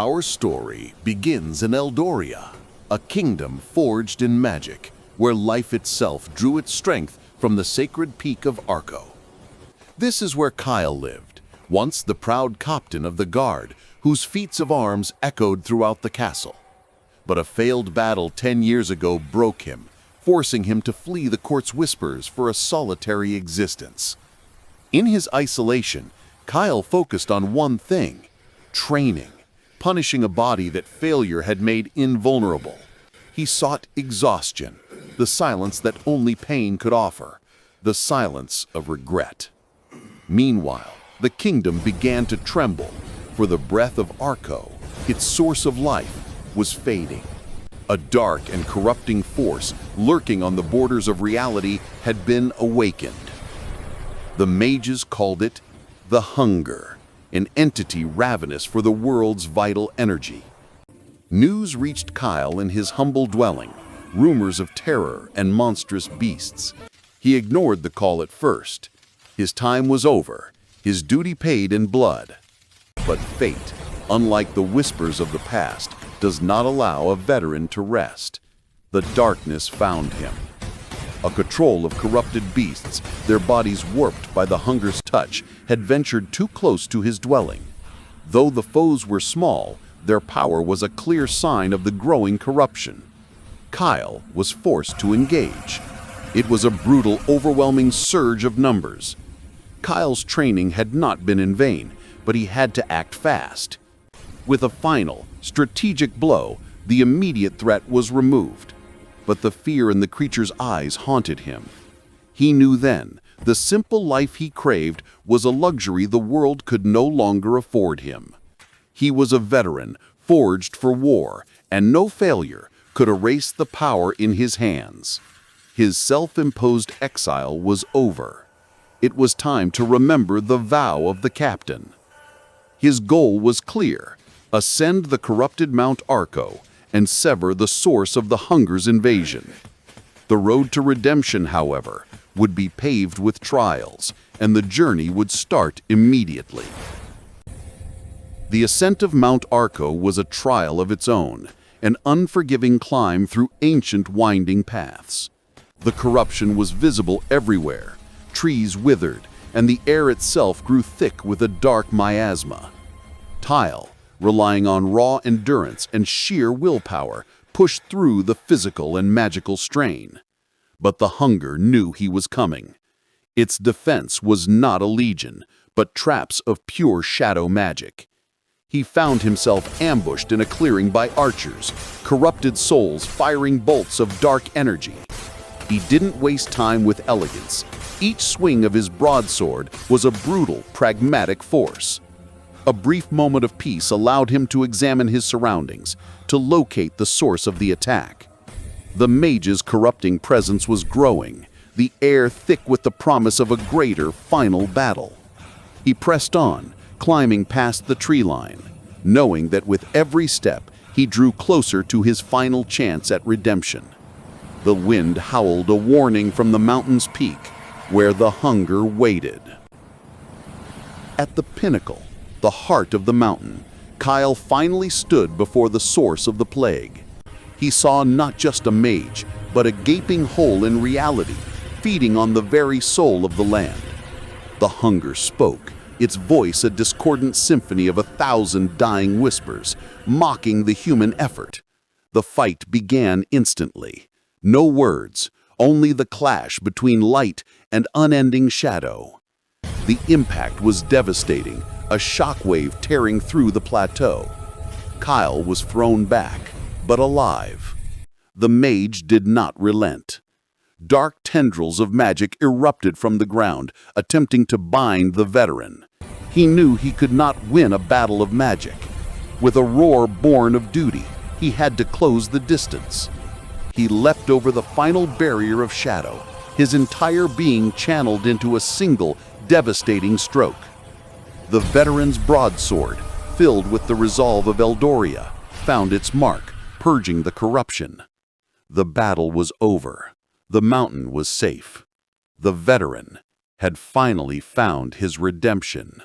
Our story begins in Eldoria, a kingdom forged in magic, where life itself drew its strength from the sacred peak of Arco. This is where Kyle lived, once the proud captain of the guard, whose feats of arms echoed throughout the castle. But a failed battle 10 years ago broke him, forcing him to flee the court's whispers for a solitary existence. In his isolation, Kyle focused on one thing: training, punishing a body that failure had made invulnerable. He sought exhaustion, the silence that only pain could offer, the silence of regret. Meanwhile, the kingdom began to tremble, for the breath of Arco, its source of life, was fading. A dark and corrupting force lurking on the borders of reality had been awakened. The mages called it the Hunger, an entity ravenous for the world's vital energy. News reached Kyle in his humble dwelling, rumors of terror and monstrous beasts. He ignored the call at first. His time was over, his duty paid in blood. But fate, unlike the whispers of the past, does not allow a veteran to rest. The darkness found him. A patrol of corrupted beasts, their bodies warped by the hunger's touch, had ventured too close to his dwelling. Though the foes were small, their power was a clear sign of the growing corruption. Kyle was forced to engage. It was a brutal, overwhelming surge of numbers. Kyle's training had not been in vain, but he had to act fast. With a final, strategic blow, the immediate threat was removed. But the fear in the creature's eyes haunted him. He knew then the simple life he craved was a luxury the world could no longer afford him. He was a veteran, forged for war, and no failure could erase the power in his hands. His self-imposed exile was over. It was time to remember the vow of the captain. His goal was clear: ascend the corrupted Mount Arco and sever the source of the hunger's invasion. The road to redemption, however, would be paved with trials, and the journey would start immediately. The ascent of Mount Arco was a trial of its own, an unforgiving climb through ancient winding paths. The corruption was visible everywhere. Trees withered, and the air itself grew thick with a dark miasma. Kyle, relying on raw endurance and sheer willpower, pushed through the physical and magical strain. But the hunger knew he was coming. Its defense was not a legion, but traps of pure shadow magic. He found himself ambushed in a clearing by archers, corrupted souls firing bolts of dark energy. He didn't waste time with elegance. Each swing of his broadsword was a brutal, pragmatic force. A brief moment of peace allowed him to examine his surroundings, to locate the source of the attack. The mage's corrupting presence was growing, the air thick with the promise of a greater final battle. He pressed on, climbing past the tree line, knowing that with every step he drew closer to his final chance at redemption. The wind howled a warning from the mountain's peak, where the hunger waited. At the pinnacle, the heart of the mountain, Kyle finally stood before the source of the plague. He saw not just a mage, but a gaping hole in reality, feeding on the very soul of the land. The hunger spoke, its voice a discordant symphony of 1,000 dying whispers, mocking the human effort. The fight began instantly. No words, only the clash between light and unending shadow. The impact was devastating, a shockwave tearing through the plateau. Kyle was thrown back, but alive. The mage did not relent. Dark tendrils of magic erupted from the ground, attempting to bind the veteran. He knew he could not win a battle of magic. With a roar born of duty, he had to close the distance. He leapt over the final barrier of shadow, his entire being channeled into a single, devastating stroke. The veteran's broadsword, filled with the resolve of Eldoria, found its mark, purging the corruption. The battle was over. The mountain was safe. The veteran had finally found his redemption.